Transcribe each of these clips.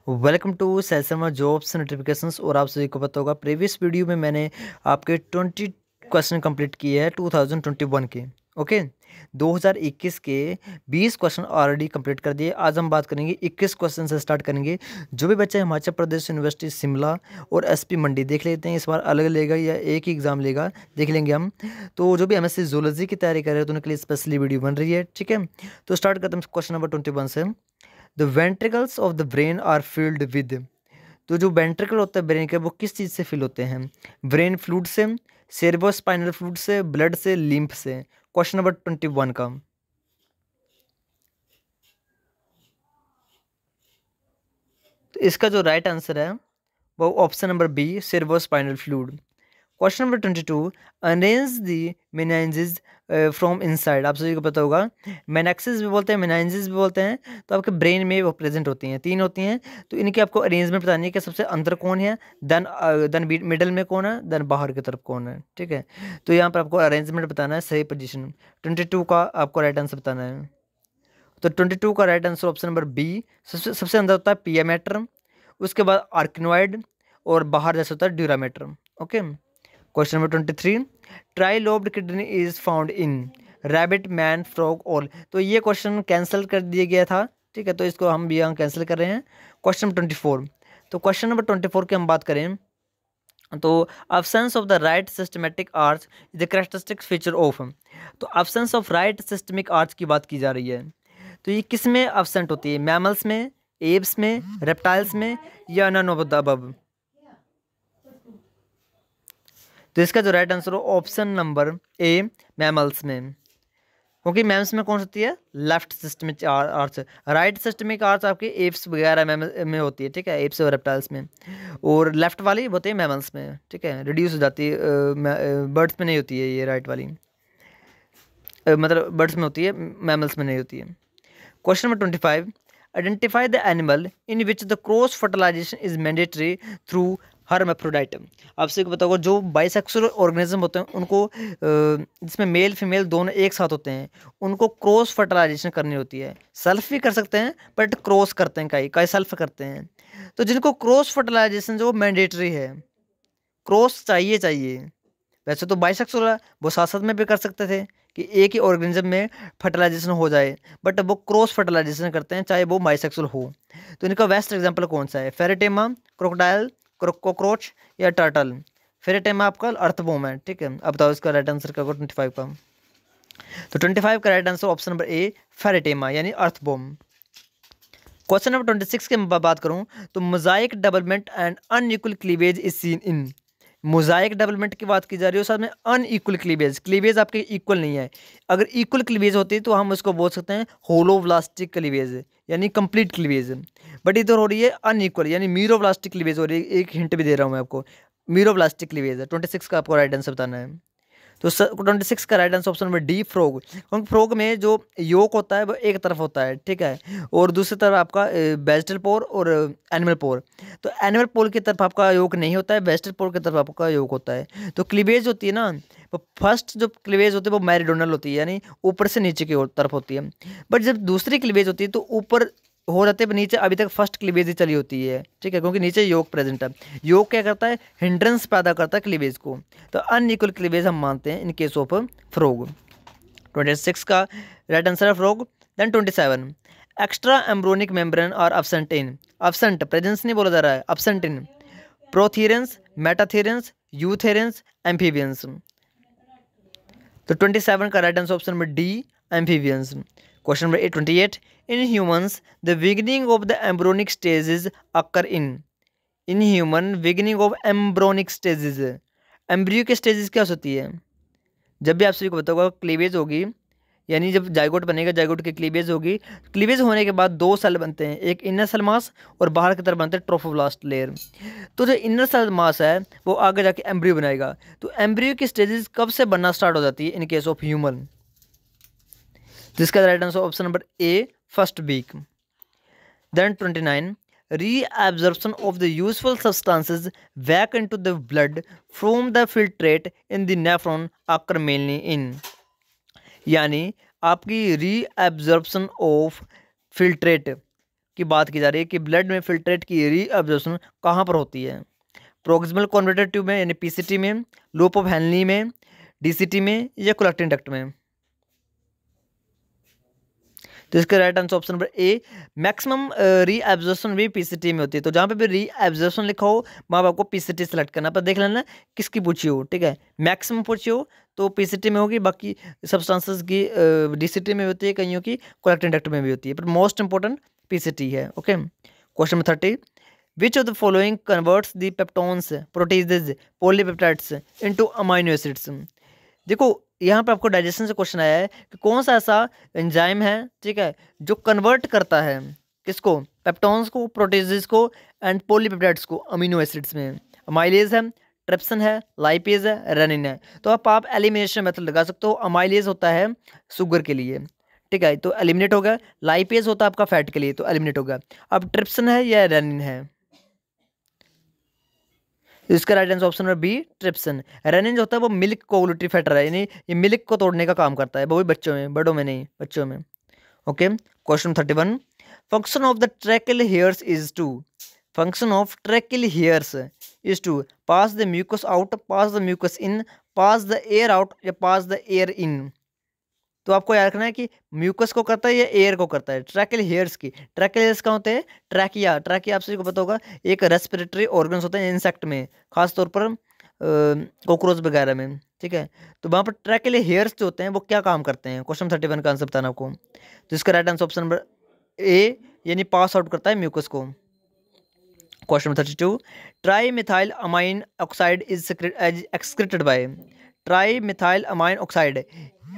Welcome to सैलसमा jobs notifications. और आप सभी को पता होगा प्रीवियस वीडियो में मैंने आपके 20 क्वेश्चन कंप्लीट किए हैं 2021 के। ओके, 2021 के 20 क्वेश्चन ऑलरेडी कंप्लीट कर दिए। आज हम बात करेंगे 21 क्वेश्चन से स्टार्ट करेंगे। जो भी बच्चे हिमाचल प्रदेश यूनिवर्सिटी शिमला और एसपी मंडी देख लेते हैं, इस बार अलग लेगा या एक ही एग्ज़ाम लेगा देख लेंगे हम। तो जो भी एमएससी जूलॉजी की तैयारी कर रहे हैं तो उनके लिए स्पेशली वीडियो बन रही है। ठीक है, तो स्टार्ट करते हैं क्वेश्चन नंबर 21 से। The ventricles of the brain are filled with. तो जो वेंट्रिकल होता है ब्रेन के, वो किस चीज़ से फिल होते हैं? ब्रेन फ्लूइड से, सेरेब्रोस्पाइनल फ्लूइड से, ब्लड से, लिम्फ से। क्वेश्चन नंबर 21 का। तो इसका जो राइट आंसर है वो option number B, cerebrospinal fluid. Question number 22, arrange the meninges from inside. आप सभी को पता होगा मेनाक्सिस भी बोलते हैं, मेनाइंजिस भी बोलते हैं। तो आपके ब्रेन में वो प्रेजेंट होती हैं, 3 होती हैं। तो इनकी आपको अरेंजमेंट बतानी है कि सबसे अंदर कौन है, देन मिडल में कौन है, देन बाहर की तरफ कौन है। ठीक है, तो यहाँ पर आपको अरेंजमेंट बताना है, सही पोजीशन। 22 का आपको राइट आंसर बताना है। तो 22 का right answer option number B, सबसे अंदर होता है पिया मैटर, उसके बाद आर्किनोइड, और बाहर जैसे होता है dura mater. Okay, question number 23, trilobed kidney is found in rabbit, man, frog, all. तो ये क्वेश्चन कैंसिल कर दिया गया था। ठीक है, तो इसको हम भी यहाँ कैंसिल कर रहे हैं। क्वेश्चन 24, तो क्वेश्चन नंबर 24 की हम बात करें तो absence of the right systematic arch is the characteristic feature of। तो absence of right systemic arch की बात की जा रही है। तो ये किस में absent होती है? मैमल्स में, एप्स में, रेप्टाइल्स में, या नन ऑफ द अबव। तो इसका जो राइट आंसर हो ऑप्शन नंबर ए, मैमल्स में। क्योंकि मैम्स में कौन सी होती है? Left systemic arch. Right systemic arch आपकी एप्स वगैरह में होती है। ठीक है, एप्स और रेप्टाइल्स में, और लेफ्ट वाली होती है मैमल्स में। ठीक है, रिड्यूस हो जाती है, बर्ड्स में नहीं होती है ये राइट वाली। मतलब बर्ड्स में होती है, मैमल्स में नहीं होती है। Question number 25, identify the animal in which the cross fertilisation is mandatory through hermaphrodite. आपसे पता होगा जो बाइसेक्सुअल ऑर्गेनिज्म होते हैं उनको, जिसमें मेल फीमेल दोनों एक साथ होते हैं, उनको क्रॉस फर्टिलाइजेशन करनी होती है। सेल्फ भी कर सकते हैं, बट क्रॉस करते हैं, कई सेल्फ करते हैं। तो जिनको क्रॉस फर्टिलाइजेशन जो मैंडेटरी है, क्रॉस चाहिए चाहिए। वैसे तो बाइसेक्सुअल है, वो साथ साथ में भी कर सकते थे कि एक ही ऑर्गेनिज्म में फर्टिलाइजेशन हो जाए, बट वो क्रॉस फर्टिलाइजेशन करते हैं चाहे वो बाइसेक्सुअल हो। तो इनका बेस्ट एग्जांपल कौन सा है? फेरेटेमा, क्रोकोडाइल, कॉकरोच, या टर्टल। फेरेटेमा आपका अर्थवॉर्म है। ठीक है, अब बताओ इसका राइट आंसर क्या होगा 25 का। तो 25 का right answer option number A, Pheretima यानी अर्थवॉर्म। क्वेश्चन नंबर 26 की बात करूं तो mosaic development and unequal cleavage is seen in. Mosaic development की बात की जा रही है, साथ में अनइक्वल क्लीवेज, क्लीवेज आपके इक्वल नहीं है। अगर इक्वल क्लीवेज होती तो हम उसको बोल सकते हैं होलोब्लास्टिक क्लीवेज यानी कंप्लीट क्लीवेज। बट इधर हो रही है अनइक्वल यानी मीरोब्लास्टिक क्लीवेज हो रही है। एक हिंट भी दे रहा हूँ मैं आपको, मीरोब्लास्टिक क्लीवेज है। 26 का आपको राइट आंसर बताना है। तो 26 का right answer option number D, frog. क्योंकि फ्रॉग में जो योक होता है वो एक तरफ होता है। ठीक है, और दूसरी तरफ आपका वेजिटल पोर और एनिमल पोर। तो एनिमल पोर की तरफ आपका योक नहीं होता है, वेजिटल पोर की तरफ आपका योक होता है। तो क्लीवेज होती है ना, तो फर्स्ट जो क्लीवेज होती है वो मेरिडोनल होती है यानी ऊपर से नीचे की तरफ होती है। बट जब दूसरी क्लीवेज होती है तो ऊपर हो जाते हैं, नीचे अभी तक फर्स्ट क्लीवेज ही चली होती है। ठीक है, क्योंकि नीचे योग प्रेजेंट है। योग क्या करता है? हिंड्रेंस पैदा करता है क्लीवेज को। तो अनइक्वल क्लीवेज हम मानते हैं इन केस ऑफ फ्रॉग। 26 का राइट आंसर है frog. Then 27, extra embryonic membrane और अब्सेंट इन। अब्सेंट, प्रेजेंस नहीं बोला जा रहा है, अब्सेंट इन। प्रोथेरेंस, मेटाथेरेंस, यूथेरेंस, एम्फीबियंस। तो 27 का right answer option number D, amphibians. Question number 28, in humans the beginning of the embryonic stages occur in human beginning of embryonic stages. Embryo के stages क्या होती है? जब भी आप सभी को पता होगा क्लीवेज होगी, यानी जब जाइगोट बनेगा, जाइगोट की क्लीवेज होगी। क्लीवेज होने के बाद 2 सेल बनते हैं, एक इनर सेल मास और बाहर की तरफ बनते हैं ट्रोफोब्लास्ट लेयर। तो जो इनर सेल मास है वो आगे जाके एम्ब्रियो बनाएगा। तो एम्ब्रियो की स्टेजेस कब से बनना स्टार्ट हो जाती है इन केस ऑफ ह्यूमन? जिसका right answer option number A, first week. Then 29, reabsorption of the useful substances back into the blood from the filtrate in the nephron occur mainly in। यानी आपकी reabsorption of filtrate की बात की जा रही है कि ब्लड में फिल्ट्रेट की रीअब्जॉर्प्शन कहाँ पर होती है? प्रोक्सिमल कॉन्वर्टर ट्यूब में यानी पीसीटी में, लूप ऑफ हेनली में, डीसीटी में या कोलेक्टिंग डक्ट में? तो इसका राइट आंसर ऑप्शन नंबर ए, मैक्सिमम रीअब्जॉर्प्शन भी पीसीटी में होती है। तो जहाँ पे भी रीअब्जॉर्प्शन लिखा हो वहाँ पे आपको पीसीटी सेलेक्ट करना, पर देख लेना किसकी पूछी हो, ठीक है। मैक्सिमम पूछी हो तो पीसीटी में होगी, बाकी सब्सटेंसेस की डीसीटी में होती है, कईयों की कोलेक्टिंग डक्ट में भी होती है, पर मोस्ट इंपॉर्टेंट पीसीटी है। Okay, question number 30, which of the following converts the peptones proteases polypeptides into amino acids? देखो यहाँ पे आपको डाइजेशन से क्वेश्चन आया है कि कौन सा ऐसा एंजाइम है, ठीक है, जो कन्वर्ट करता है किसको, पेप्टोन्स को, प्रोटीजेज को एंड पॉलीपेप्टाइड्स को अमीनो एसिड्स में। अमाइलेज है, ट्रिप्सिन है, लाइपेज है, रेनिन है। तो आप एलिमिनेशन मेथड लगा सकते हो। अमाइलेज होता है शुगर के लिए, ठीक है, तो एलिमिनेट हो गया। लाइपेज होता है आपका फैट के लिए, तो एलिमिनेट हो गया। अब ट्रिप्सिन है या रेनिन है? इसका right answer option number B, trypsin. Renin जो होता है वो मिल्क कोगुलेटरी फैटर है, यानी ये मिल्क को तोड़ने का काम करता है, वो भी बच्चों में, बड़ों में नहीं, बच्चों में। Okay, question 31, function of the tracheal hairs is to, function of tracheal hairs is to pass the mucus out, pass the mucus in, pass the air out या पास द एयर इन? तो आपको याद रखना है कि mucus को करता है या एयर को करता है। ट्रैकिल हेयर्स की, ट्रैकिल हेयर्स कहाँ होते हैं? ट्रैकिया, ट्रैकिया आप सभी को पता होगा, एक रेस्पिरेटरी ऑर्गन्स होते हैं इंसेक्ट में, खासतौर पर कॉकरोच वगैरह में, ठीक है। तो वहाँ पर ट्रैकिल हेयर्स जो होते हैं वो क्या काम करते हैं? क्वेश्चन 31 का आंसर बताना आपको। तो इसका राइट आंसर ऑप्शन नंबर ए, यानी पास आउट करता है म्यूकस को। Question number 32, tri methyl amine oxide is excreted by, tri methyl amine oxide,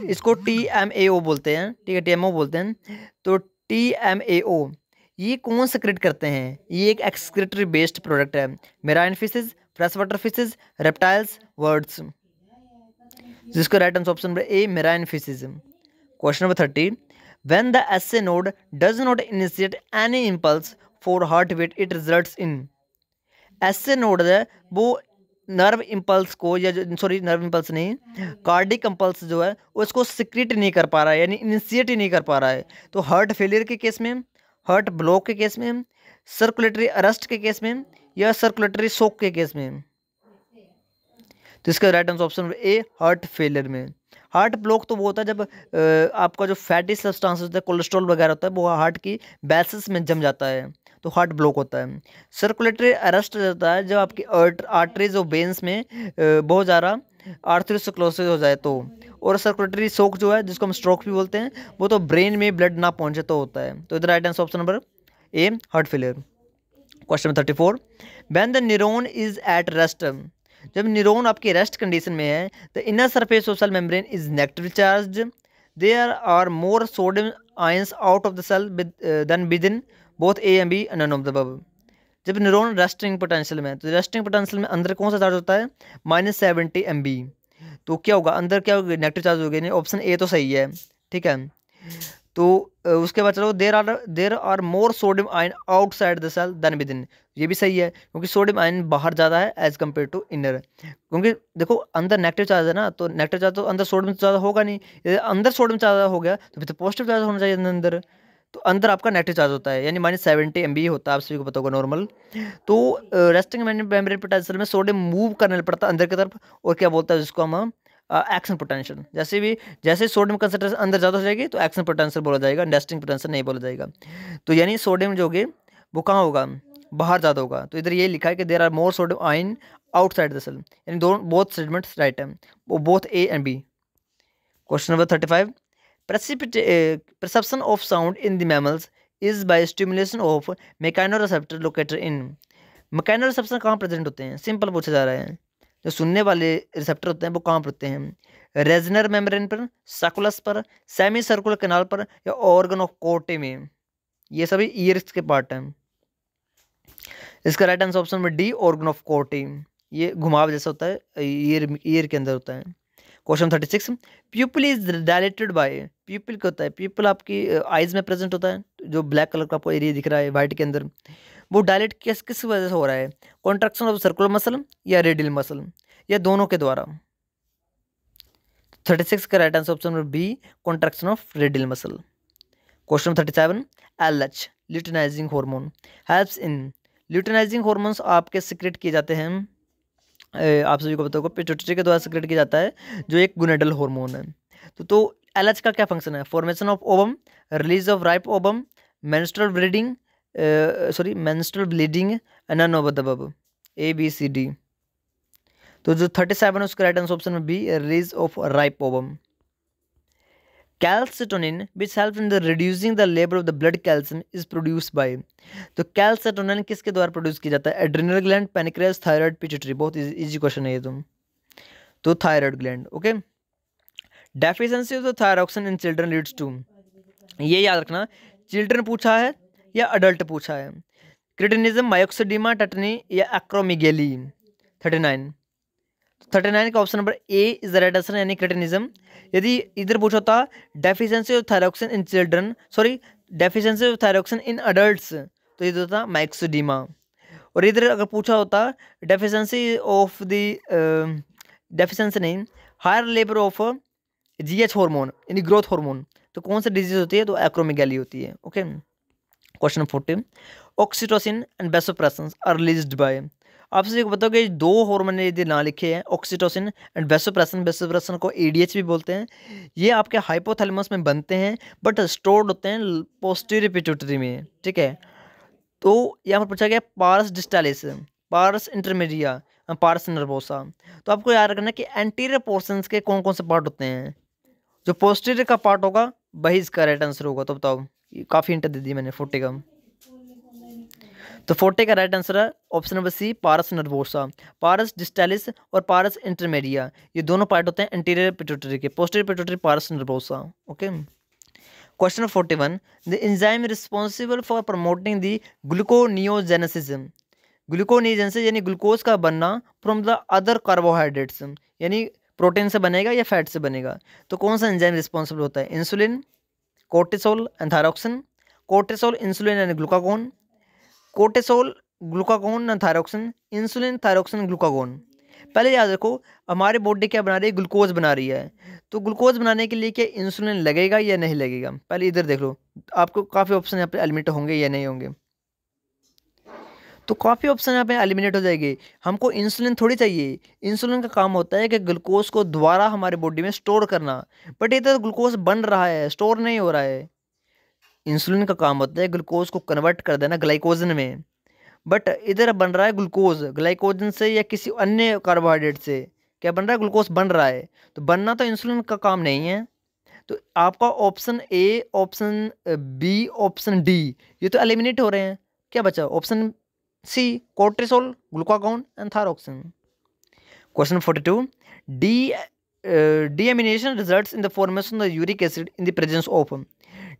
इसको TMAO बोलते हैं, ठीक है, TMO बोलते हैं। तो TMAO ये कौन सेक्रेट करते हैं? ये एक एक्सक्रीटरी बेस्ड प्रोडक्ट है। Marine fishes, fresh water fishes, reptiles, birds, जिसका right answer option number A, marine fishes. Question number 30, when the SA node does not initiate any impulse for heart beat it results in? SA node है वो nerve impulse को, या sorry nerve impulse नहीं, cardiac impulse जो है उसको secrete नहीं कर पा रहा है, यानी इनिशिएट ही नहीं कर पा रहा है। तो हार्ट फेलियर के केस में, हार्ट ब्लॉक के केस में, सर्कुलेटरी अरेस्ट के केस में, या सर्कुलेटरी शॉक के केस में? तो इसका right answer option A, heart failure में। हार्ट ब्लॉक तो वो होता है जब आपका जो फैटी सब्सटेंस होता है, कोलेस्ट्रॉल वगैरह होता है, वो हार्ट की वेसल्स में जम जाता है, तो हार्ट ब्लॉक होता है। सर्कुलेटरी अरेस्ट होता है जब आपकी आर्टरीज और वेन्स में बहुत ज़्यादा आर्थरोस्क्लेरोसिस हो जाए तो। और सर्कुलेटरी शॉक जो है, जिसको हम स्ट्रोक भी बोलते हैं, वो तो ब्रेन में ब्लड ना पहुंचे तो होता है। तो इधर right answer option number A, heart failure. Question number 34, when the neuron is at rest, जब न्यूरॉन आपकी रेस्ट कंडीशन में है, the inner surface of cell membrane is negatively charged, there are more sodium ions out of the cell than within, both A and B, none of the above. जब neuron resting potential में है, तो resting potential में अंदर कौन सा charge होता है? -70 MB। तो क्या होगा अंदर, क्या होगा? नेगेटिव चार्ज हो गया। ऑप्शन ए तो सही है, ठीक है। तो उसके बाद चलो, there are more sodium ion outside the cell than within, ये भी सही है, क्योंकि सोडियम आयन बाहर ज़्यादा है एज कम्पेयर टू इनर। क्योंकि देखो अंदर नेगेटिव चार्ज है ना, तो नेगेटिव चार्ज तो अंदर सोडियम ज़्यादा होगा नहीं, यदि अंदर सोडियम ज़्यादा हो गया तो फिर तो पॉजिटिव चार्ज होना चाहिए अंदर। तो अंदर आपका नेगेटिव चार्ज होता है, यानी -70 MB होता है, आप सभी को पता होगा नॉर्मल। तो रेस्टिंग मेम्ब्रेन पोटेंशियल में सोडियम मूव करने पड़ता है अंदर की तरफ, और क्या बोलता है जिसको हम एक्शन पोटेंशियल। जैसे सोडियम कंसंट्रेशन अंदर ज़्यादा हो जाएगी तो एक्शन पोटेंशियल बोला जाएगा, रेस्टिंग पोटेंशियल नहीं बोला जाएगा। तो यानी सोडियम जो होगी वो कहाँ होगा? बाहर ज़्यादा होगा। तो इधर ये लिखा है कि there are more sodium ion outside the cell, यानी दोनों बोथ स्टेटमेंट्स राइट है, वो both A and B. Question number 35, perception of sound in the mammals is by stimulation of mechanoreceptor located in, mechanoreceptor कहाँ present होते हैं? Simple पूछा जा रहा है। जो सुनने वाले रिसेप्टर होते हैं वो कहाँ पर होते हैं? रेजनर मेम्ब्रेन पर, साकुलस पर, सेमी सर्कुलर कैनाल पर, या ऑर्गन ऑफ कोर्टे में? ये सभी ईयर्स के पार्ट हैं। इसका right answer option number D, organ of Corti. ये घुमाव जैसा होता है, ईयर के अंदर होता है। Question 36, pupil is dilated by, pupil क्या होता है? प्यूपिल आपकी आइज में प्रेजेंट होता है, जो ब्लैक कलर का आपको एरिया दिख रहा है वाइट के अंदर, वो डायलेट किस किस वजह से हो रहा है? कॉन्ट्रैक्शन ऑफ सर्कुलर मसल या रेडियल मसल, या दोनों के द्वारा? 36 का right answer option number B, contraction of radial muscle. Question 37, LH luteinising hormone helps in, luteinising hormones आपके सिक्रेट किए जाते हैं, आप सभी को पता होगा पिट्यूटरी के द्वारा सिक्रेट किया जाता है, जो एक गुनेडल हार्मोन है। तो LH का क्या फंक्शन है? Formation of ovum, release of ripe ovum, menstrual bleeding, menstrual bleeding, none of the above, ABCD। तो जो 37 है उसका राइट आंसर ऑप्शन में B, release of ripe ovum. Calcitonin which help in the reducing the level of the blood calcium is produce by, तो calcitonin किसके द्वारा produce किया जाता है? Adrenal gland, pancreas, thyroid, pituitary. बहुत इजी क्वेश्चन है ये तुम, तो thyroid gland. Okay, deficiency of the thyroxine in children leads to, ये याद रखना, चिल्ड्रन पूछा है या अडल्ट पूछा है। क्रिटिनिज्म, मायोक्सिडिमा, टेटनी या एक्रोमिगेली। 39 का option number A is the right answer, यानी क्रिटिनिज्म। यदि इधर पूछा था deficiency of thyroxine in children, sorry deficiency of thyroxine in adults, तो इधर होता मायोक्सिडिमा। और इधर अगर पूछा होता डेफिशिएंसी ऑफ द डेफिशिएंसी नहीं, higher level of GH hormone यानी ग्रोथ हार्मोन, तो कौन सी डिजीज होती है? तो एक्रोमेगाली होती है। Okay, question 40, oxytocin and vasopressin are released by, आपसे एक बताओ कि दो हार्मोन यदि ना लिखे हैं, ऑक्सीटोसिन एंड वेसोप्रेसिन, वेसोप्रेसिन को ADH भी बोलते हैं, ये आपके हाइपोथैलेमस में बनते हैं बट स्टोर्ड होते हैं पोस्टीरियर पिट्यूटरी में। ठीक है, तो यहाँ पर पूछा गया पारस डिस्टालिस, पारस इंटरमीडिया, पारस नर्वोसा। तो आपको याद रखना कि एंटीरियर पोर्शंस के कौन कौन से पार्ट होते हैं, जो पोस्टीरियर का पार्ट होगा वही इसका राइट आंसर होगा। तो बताओ, काफ़ी हिंट दे दी मैंने 40 का, तो 40 का राइट आंसर है ऑप्शन नंबर सी, पारस नर्वोसा। पारस डिस्टालिस और पारस इंटरमीडिया, ये दोनों पार्ट होते हैं एंटीरियर पिट्यूटरी के, posterior pituitary Paras nervosa. Okay, question 41, the enzyme responsible for promoting the gluconeogenesis, gluconeogenesis यानी ग्लूकोज का बनना फ्रॉम द अदर कार्बोहाइड्रेट्स, यानी प्रोटीन से बनेगा या फैट से बनेगा, तो कौन सा एंजाइम रिस्पॉन्सिबल होता है? Insulin, cortisol and thyroxine, cortisol, insulin यानी glucagon, cortisol, glucagon and thyroxine, insulin, thyroxine, glucagon. पहले याद रखो, हमारी बॉडी क्या बना रही है? ग्लूकोज बना रही है, तो ग्लूकोज बनाने के लिए क्या इंसुलिन लगेगा या नहीं लगेगा? पहले इधर देख लो, आपको काफ़ी ऑप्शन यहाँ पे एलिमिनेट होंगे या नहीं होंगे, तो काफ़ी ऑप्शन यहाँ पे एलिमिनेट हो जाएगी। हमको इंसुलिन थोड़ी चाहिए, इंसुलिन का काम होता है कि ग्लूकोज को दोबारा हमारे बॉडी में स्टोर करना, बट इधर ग्लूकोज बन रहा है, स्टोर नहीं हो रहा है। इंसुलिन का काम होता है ग्लूकोज को कन्वर्ट कर देना ग्लाइकोजन में, बट इधर बन रहा है ग्लूकोज ग्लाइकोजन से या किसी अन्य कार्बोहाइड्रेट से, क्या बन रहा है? ग्लूकोज बन रहा है, तो बनना तो इंसुलिन का काम नहीं है। तो आपका option A, option B, option D, ये तो एलिमिनेट हो रहे हैं। क्या बचा? Option C, cortisol, glucagon and thyroxine. Question 42, deamination results in the formation of uric acid in the presence of,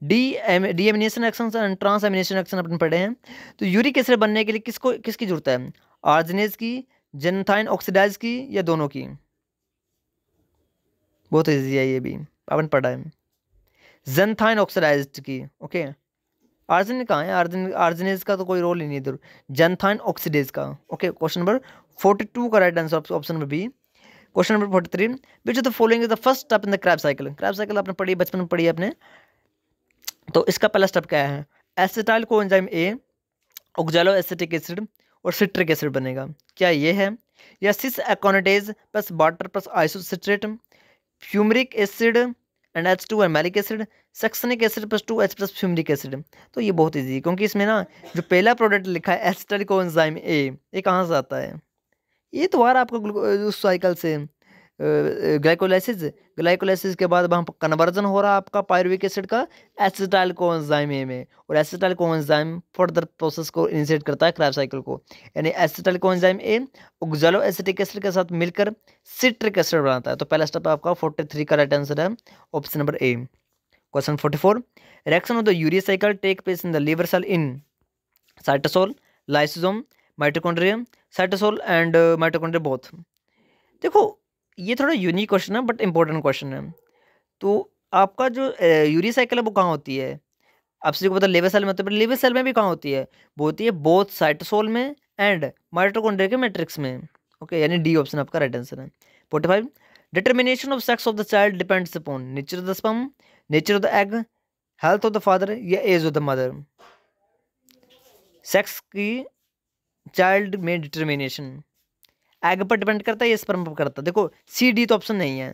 deamination action and transamination action अपन पढ़े हैं। तो यूरिक एसिड बनने के लिए किसकी जरूरत है? आर्जिनेज की, जेनथाइन ऑक्सीडाइज की, या दोनों की? बहुत ईजी है ये भी, अपन पढ़ा है, जेनथाइन ऑक्सीडाइज की। ओके, आर्जिन कहाँ है? आर्जिनेज का तो कोई रोल ही नहीं इधर, जेनथाइन ऑक्सीडेज का। ओके, क्वेश्चन नंबर 42 का right answer option number B. Question number 43, which of the following is the first step in the Krebs cycle, Krebs cycle आपने पढ़ी, बचपन में पढ़ी है आपने, तो इसका पहला स्टेप क्या है? Acetyl coenzyme A, oxaloacetic acid और सिट्रिक एसिड बनेगा, क्या ये है? या cis aconitase plus water plus isocitrate, fumaric acid and H2 और malic acid, succinic acid plus 2H plus fumaric acid. तो ये बहुत इजी है, क्योंकि इसमें ना जो पहला प्रोडक्ट लिखा है एसिटाइल कोएंजाइम ए, ये कहाँ से आता है? ये तो आ रहा है आपको उस साइकिल से, ग्लाइकोलाइसिस के बाद वहाँ कन्वर्जन हो रहा है आपका पायरुविक एसिड का एसिटाइल कोएंजाइम ए में, और एसिटाइल कोएंजाइम फर्दर प्रोसेस को इनिशिएट करता है क्रैब साइकिल को, यानी acetyl coenzyme A oxaloacetic acid के साथ मिलकर सिट्रिक एसिड बनाता है। तो पहला स्टेप आपका 43 का राइट आंसर है option number A. Question 44, reaction of the urea cycle take place in the liver cell in cytosol, lysosome, mitochondria, cytosol and mitochondria both. देखो ये थोड़ा यूनिक क्वेश्चन है बट इंपॉर्टेंट क्वेश्चन है। तो आपका जो यूरिया साइकिल है वो कहाँ होती है? आप सभी को पता लिवर सेल में होती है, पर लिवर सेल में भी कहाँ होती है? वो होती है बोथ साइटोसोल में एंड माइटोकॉन्ड्रिया के मैट्रिक्स में। ओके, यानी डी ऑप्शन आपका राइट आंसर है। 45, determination of sex of the child depends upon nature of the sperm, nature of the egg, health of the father या age of the mother, sex की child में determination, egg पर depend करता है या sperm पर करता है। देखो सी डी तो ऑप्शन नहीं है,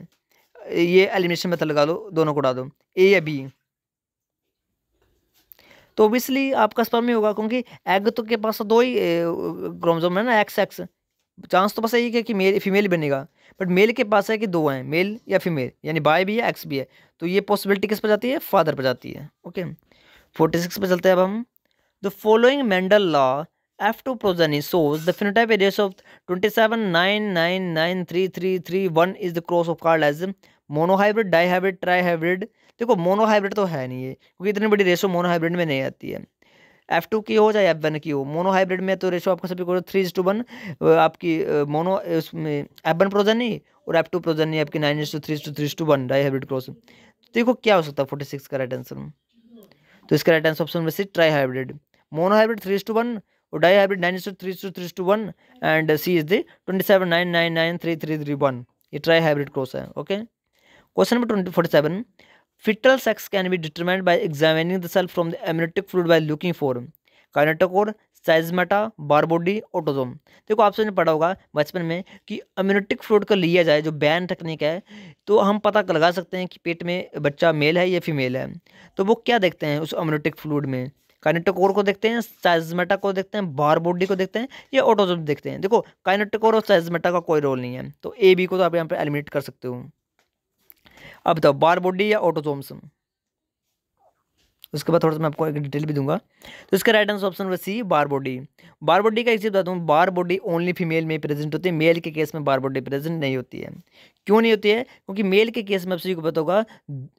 ये एलिमिनेशन मेथड लगा लो, दोनों को उड़ा दो, ए या बी। तो ऑब्वियसली आपका स्पर्म ही होगा, क्योंकि एग तो के पास तो दो ही क्रोमोसोम है ना, एक्स एक्स। चांस तो बस यही है कि मेल फीमेल बनेगा, बट मेल के पास है कि दो हैं, मेल या फीमेल, यानी बाय भी है एक्स भी है। तो ये पॉसिबिलिटी किस पर जाती है, फादर पर जाती है। ओके 46 पे चलते हैं अब हम। The following Mendel law F2 progeny shows the phenotype ratio of 27,999,333,1 is the cross of called as monohybrid, dihybrid, trihybrid। देखो मोनोहाइब्रिड तो है नहीं ये, क्योंकि इतनी बड़ी रेशो मोनोहाइब्रिड में नहीं आती है। F2 की हो चाहे F1 की हो, मोनोहाइब्रिड में तो रेशो आपका सभी को 3:1 आपकी मोनो उसमें F1 प्रोजनी, और F2 प्रोजनी आपकी 9:3:3:1 डाईहाइब्रिड क्रॉस। देखो क्या हो सकता है 46 का राइट आंसर। तो इसका राइट आंसर ऑप्शन में सी ट्राई हाइब्रिड, मोनोहाइब्रिड 3:1 और dihybrid 9:3:3:1 and C is the 27,999,333,1। ये ट्राई हाइब्रिड क्रॉस है। Okay question number 47, fetal sex can be determined by examining the cell from the amniotic fluid by looking for kinetochore, साइजमेटा, Barr body, autosome. देखो आपसे ने पढ़ा होगा बचपन में कि अम्यूनिटिक फ्लूइड का लिया जाए, जो बैन टेक्निक है, तो हम पता लगा सकते हैं कि पेट में बच्चा मेल है या फीमेल है। तो वो क्या देखते हैं उस अम्यूनिटिक फ्लूइड में, काइनेटोकोर को देखते हैं, साइजमेटा को देखते हैं, बारबोडी को देखते हैं, या ऑटोजोम देखते हैं। देखो काइनेटोकोर और साइजमेटा का कोई रोल नहीं है, तो ए बी को तो आप यहाँ पे एलिमिनेट कर सकते हो। अब बताओ बारबोडी या ऑटोजोम्स, उसके बाद थोड़ा सा मैं आपको एक डिटेल भी दूंगा। तो इसका right answer option number C Barr body. Barr body का एक चीज़ बता दूँ, बार बॉडी ओनली फीमेल में प्रेजेंट होती है, मेल के केस में बार बॉडी प्रेजेंट नहीं होती है। क्यों नहीं होती है, क्योंकि मेल के केस में आप सभी को पता होगा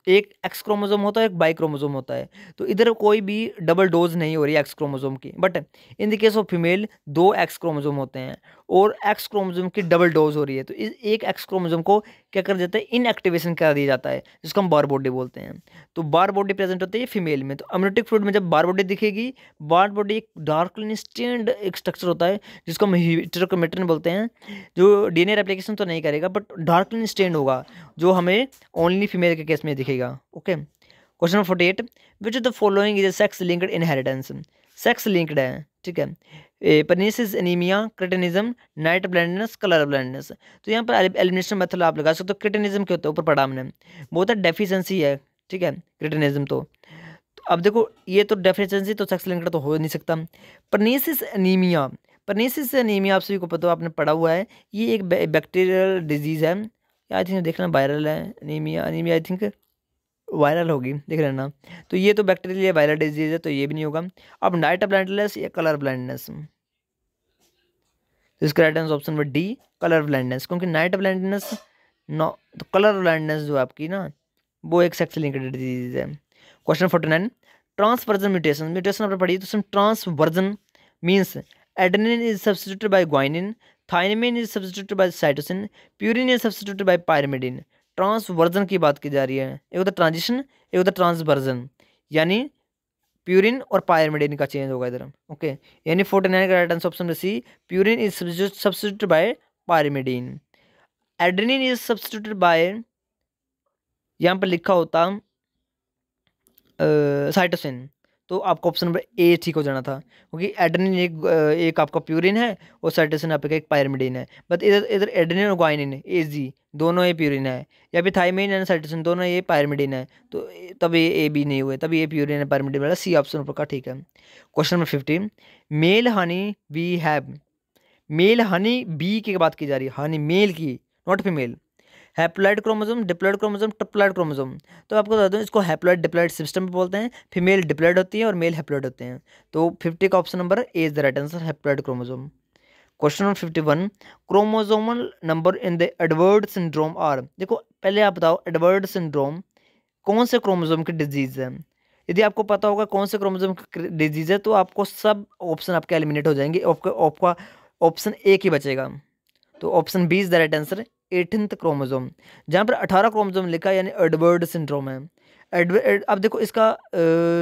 एक एक्स क्रोमोजोम होता है, एक बाई क्रोमोजोम होता है, तो इधर कोई भी डबल डोज नहीं हो रही है एक्स क्रोमोजोम की। But in the case of female दो एक्स क्रोमोजोम होते हैं और एक्स क्रोमोजोम की डबल डोज हो रही है, तो इस एक एक्स क्रोमोजोम को क्या कर देता है, इनएक्टिवेशन कर दिया जाता है, जिसको हम बार बॉडी बोलते हैं। तो बार बॉडी प्रेजेंट होती है फीमेल में। तो अम्यूनिटिक फ्लूइड में जब बार बॉडी दिखेगी, बार बॉडी एक डार्कली स्टेन्ड एक स्ट्रक्चर होता है, जिसको हम हेटेरोक्रोमेटिन बोलते हैं, जो डीएनए रेप्लिकेशन तो नहीं करेगा बट डार्कली स्टेन्ड होगा, जो हमें ओनली फीमेल के केस में दिखेगा। Okay question number 48, which of the following is sex linked inheritance. Sex linked है, ठीक है, pernicious anaemia, cretinism, night blindness, colour blindness. तो यहाँ पर एलिमिनेशन मेथड आप लगा सकते हो। क्रिटिनिज्म के होते हैं ऊपर पढ़ा हमने, वो होता है डेफिशिएंसी है, ठीक है, क्रिटिनिज्म। तो अब देखो ये तो डेफिशिएंसी तो सेक्स लिंक्ड तो हो नहीं सकता। परनीसिस एनीमिया, परनीसिस एनीमिया आप सभी को पता हो, आपने पढ़ा हुआ है, ये एक बैक्टीरियल डिजीज़ है, आई थिंक देखना वायरल है। Anaemia, anaemia I think viral होगी, देख लेना। तो ये तो बैक्टीरियल वायरल डिजीज़ है, तो ये भी नहीं होगा। अब नाइट ब्लाइंडनेस या कलर ब्लाइंडनेस, तो इसका right answer option number D colour blindness, क्योंकि नाइट ब्लाइंडनेस नो, तो कलर ब्लाइंडनेस जो आपकी ना, वो एक सेक्स लिंक्ड डिजीज है। क्वेश्चन 49, ट्रांसवर्जन म्यूटेशन, म्यूटेशन आपने पढ़ी, तो transversion means adenine is substituted by guanine, thymine is substituted by cytosine, purine is substituted by pyrimidine. Transversion की बात की जा रही है, एक होता ट्रांजिशन, एक होता ट्रांसवर्जन, यानी प्यूरिन और पायरिमिडिन का चेंज होगा इधर। ओके यानी 49 का right answer option C, purine is substituted by pyrimidine, adenine is substituted by, यहाँ पर लिखा होता साइटोसिन। तो आपका ऑप्शन नंबर ए ठीक हो जाना था, क्योंकि एडेनिन एक आपका प्यूरिन है और साइटोसिन आपका एक पायरिमिडिन है। बट इधर इधर एडेनिन और ग्वाइनिन ए जी दोनों ये प्यूरिन है, या फिर थाइमिन एंड साइटोसिन दोनों ये पायरिमिडिन है, तो तब ये ए बी नहीं हुए, तब ये प्यूरिन है पायरिमिडिन वाला सी ऑप्शन ऊपर का ठीक है। Question number 50, male honey bee have, male honey bee की बात की जा रही है, हनी मेल की, not female. Haploid chromosome, diploid chromosome, triploid chromosome. तो आपको बता दूं इसको हैप्लॉइड डिप्लॉइड सिस्टम पे बोलते हैं, फीमेल डिप्लॉइड होती है और मेल हैप्लॉइड होते हैं। तो 50 का option number A is the right answer, haploid chromosome. Question number 51, chromosomal number in the Edward syndrome are. देखो पहले आप बताओ एडवर्ड सिंड्रोम कौन से क्रोमोसोम की डिजीज है। यदि आपको पता होगा कौन से क्रोमोसोम की डिजीज है, तो आपको सब ऑप्शन आपके एलिमिनेट हो जाएंगे, आपका ऑप्शन ए ही बचेगा। तो option B is the right answer, 18th chromosome, जहाँ पर 18 क्रोमोसोम लिखा है, यानी एडवर्ड सिंड्रोम है। अब देखो इसका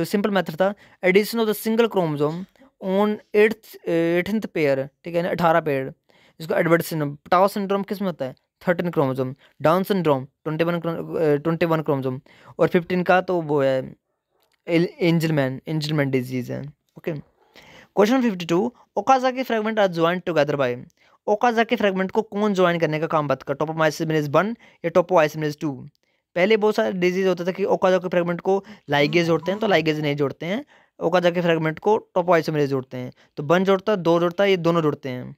सिंपल मेथड था, addition of the single chromosome on 18th pair, ठीक है ना, 18 पेयर, इसको एडवर्ड सिंड्रोम। टाउ सिंड्रोम किस में होता है, 13 क्रोमोसोम। डाउन सिंड्रोम 21 क्रोमोसोम, और 15 का तो वो है एंजलमैन डिजीज है। Okay, question 52, Okazaki fragment are joint together by. Okazaki fragment को कौन ज्वाइन करने का काम बात कर, टोपोआइसोमेरेज 1 या टोपोआइसोमेरेज 2? पहले बहुत सारे डिजीज होता था कि ओकाजाकी फ्रेगमेंट को लाइगेज जोड़ते हैं, तो लाइगेज नहीं जोड़ते हैं, ओकाजाकी फ्रेगमेंट को टोपोआइसोमेरेज जोड़ते हैं। तो 1 जोड़ता है, 2 जोड़ता है, ये दोनों जोड़ते हैं।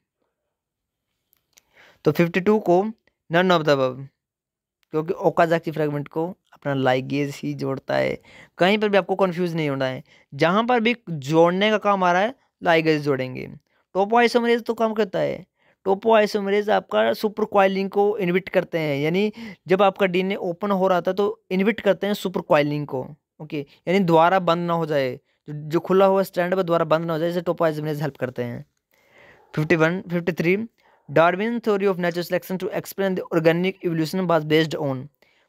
तो 52 को नन ऑफ द अबव, क्योंकि ओकाजाकी फ्रेगमेंट को अपना लाइगेज ही जोड़ता है। कहीं पर भी आपको कंफ्यूज नहीं होना है, जहां पर भी जोड़ने का काम आ रहा है लाइगेज जोड़ेंगे। टोपोआइसोमेरेज तो काम करता है, टोपोआइसोमेरेज आपका सुपर कॉइलिंग को इनहिबिट करते हैं, यानी जब आपका डीएनए ओपन हो रहा था तो इनहिबिट करते हैं सुपर कॉइलिंग को। ओके, यानी द्वारा बंद ना हो जाए, जो खुला हुआ स्टैंड पर द्वारा बंद ना हो जाए, जैसे टोपोआइसोमेरेज हेल्प करते हैं। 53, Darwin's theory of natural selection to explain the organic evolution was based on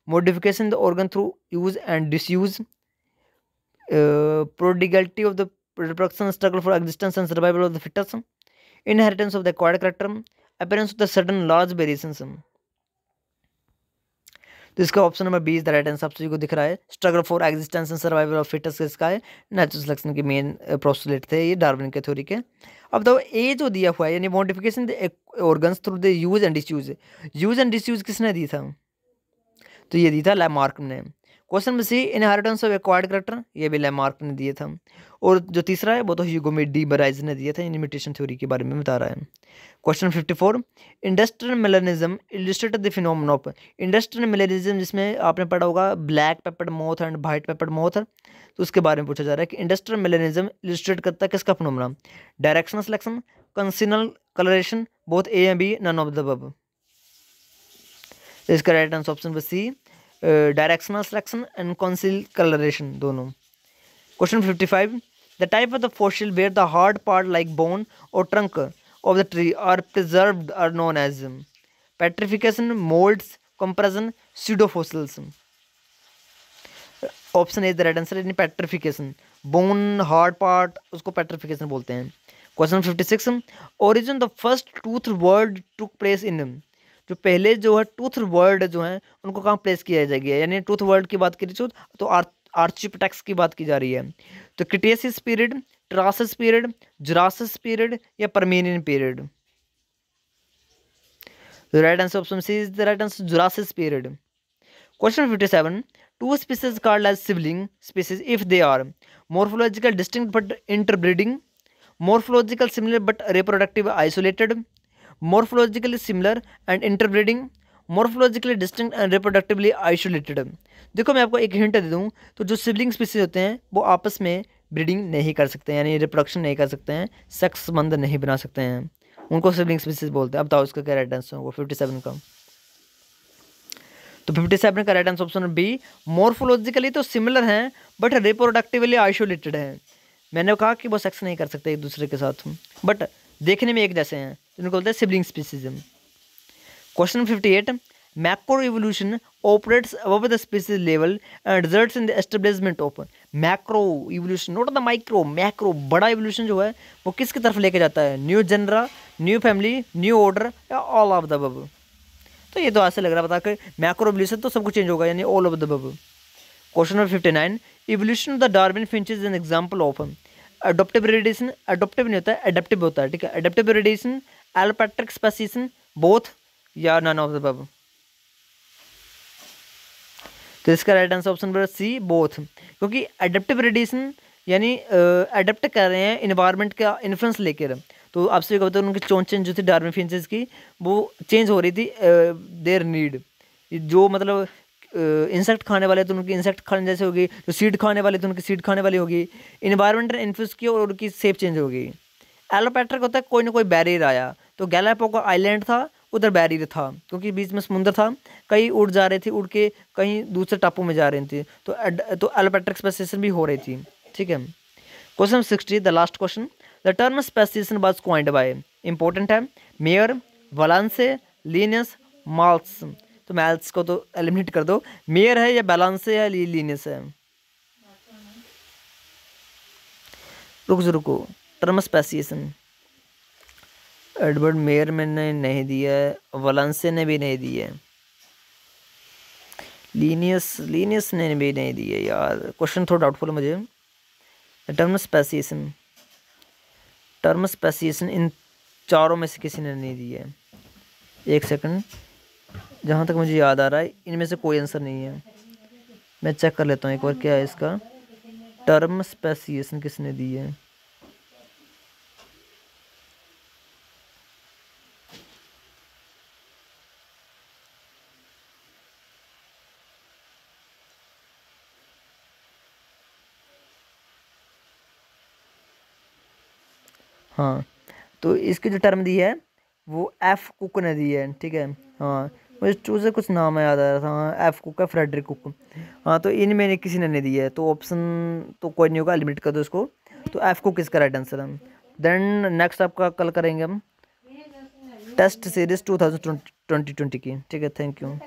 modification of the organ through use and disuse, prodigality of the reproduction, struggle for existence and survival of the fittest, inheritance of the acquired character, appearance of the sudden large variations। तो इसका option number 20 the right answer आप सभी को दिख रहा है। Struggle for existence and survival of fittest इसका है। नेचुरल सिलेक्शन के मेन पोस्टुलेट थे ये डार्विन के थ्योरी के। अब तो ए जो दिया हुआ है, यानी modification organs through the use and disuse, use and disuse किसने दी था? तो ये दी था लैमार्क ने। Question number C, inheritance of acquired character, ये भी लैमार्क ने दिए था। और जो तीसरा है वो तो ह्यूगो डी बराइज ने दिया था, इमिटेशन थ्योरी के बारे में बता रहा है। Question 54, industrial melanism illustrated the phenomenon of. Industrial melanism जिसमें आपने पढ़ा होगा black peppered moth and white peppered moth, तो उसके बारे में पूछा जा रहा है कि इंडस्ट्रियल मेलेनिज्म इलस्ट्रेट करता है किसका phenomena? Directional selection, concealing colouration, both A and B, none of the above. इसका right answer option C, directional selection and concealing colouration दोनों। Question 55, the type of the fossil where the hard part like bone और trunk of the tree are preserved are known as petrification, molds, compression, pseudofossils। Option A the right answer, यानी petrification, bone hard part उसको petrification बोलते हैं। Question 56, origin the first tooth word took place in. जो पहले जो है tooth word जो है उनको कहाँ प्लेस किया जाएगा, यानी टूथ वर्ड की बात करी तो आर्चियोपेटेक्स की बात की जा रही है। तो Cretaceous period, Triassic period, Jurassic period या Permian period? Right answer option C is the right answer, Jurassic period. Question 57, two species called as sibling species if they are morphological distinct but interbreeding, morphological similar but reproductive isolated, morphologically similar and interbreeding, morphologically distinct and reproductively isolated। देखो मैं आपको एक hint दे दूं, तो जो sibling species होते हैं वो आपस में ब्रीडिंग नहीं कर सकते हैं, यानी रिप्रोडक्शन नहीं कर सकते हैं, सेक्स संबंध नहीं बना सकते हैं, उनको सिबलिंग स्पीसीज बोलते हैं। अब बताओ इसका क्या राइट आंसर होगा 57 का? तो 57 का right answer option B, morphologically तो सिमिलर हैं बट रिप्रोडक्टिवली आइसोलेटेड हैं। मैंने कहा कि वो सेक्स नहीं कर सकते एक दूसरे के साथ, बट देखने में एक जैसे हैं, जिनको बोलते हैं sibling species. Question 58, macro evolution operates above the species level and results in the establishment of. Macro evolution, not the micro, macro बड़ा इवोल्यूशन जो है वो किसकी तरफ लेके जाता है? New genera, new family, new order या ऑल ऑफ द अबव? तो ये तो ऐसे लग रहा है बता कर मैक्रो इवोल्यूशन तो सब कुछ चेंज होगा, यानी all of the above. Question number 59, evolution of the Darwin finch is an example of adoptive radiation. Adoptive नहीं होता है, एडेप्टिव होता है, ठीक है। Adoptive radiation, allopatric speciation, both या नन ऑफ द अबव? तो इसका right answer option number C, both, क्योंकि एडेप्टिव रेडिएशन यानी अडेप्ट कर रहे हैं इन्वायरमेंट का इन्फ्लुएंस लेकर। तो आपसे क्या बताओ, उनकी चोंचें जो थी डार्विन फिंचेस की वो चेंज हो रही थी देयर नीड। जो मतलब इंसेक्ट खाने वाले तो उनकी इंसेक्ट खाने जैसे होगी, जो सीड खाने वाले तो उनकी सीड खाने वाली होगी, इन्वायरमेंट ने इन्फ्लुएंस की और उनकी शेप चेंज होगी। एलोपैट्रिक होता है कोई ना कोई बैरियर आया, तो गैलापागो आइलैंड था, उधर बैरियर था क्योंकि बीच में समुद्र था, कहीं उड़ जा रहे थे, उड़ के कहीं दूसरे टापू में जा रहे थे, तो एलोपैट्रिक स्पेसिएशन भी हो रही थी, ठीक है। Question 60, the last question, the term speciation was coined bye, important है, मेयर, वलांसे, लिनियस, माल्स। तो मैल्स को तो एलिमिनेट कर दो, मेयर है या बैलेंसे है, लिनियस है? रुको, टर्म स्पेसिएशन एडवर्ड मेयर मैंने नहीं दिया है, वलांसे ने भी नहीं दिया है, लिनियस ने भी नहीं दिया यार। क्वेश्चन थोड़ा डाउटफुल है मुझे। टर्म स्पेसिएशन, टर्म स्पेसिएशन इन चारों में से किसी ने नहीं दी है। एक सेकंड, जहाँ तक मुझे याद आ रहा है इनमें से कोई आंसर नहीं है। मैं चेक कर लेता हूँ एक बार क्या है इसका। टर्म स्पेसिएशन किसने दी है? हाँ, तो इसकी जो टर्म दी है वो एफ कुक ने दी है, ठीक है। हाँ, मुझे चूजे कुछ नाम याद आ रहा था, हाँ एफ कुक है, फ्रेडरिक कुक। हाँ, तो इनमें ने किसी ने नहीं दी है, तो ऑप्शन तो कोई नहीं होगा, एलिमिनेट कर दो इसको। तो एफ कुक इसका राइट आंसर है। देन नेक्स्ट आपका कल करेंगे हम टेस्ट सीरीज 2020 की, ठीक है। Thank you.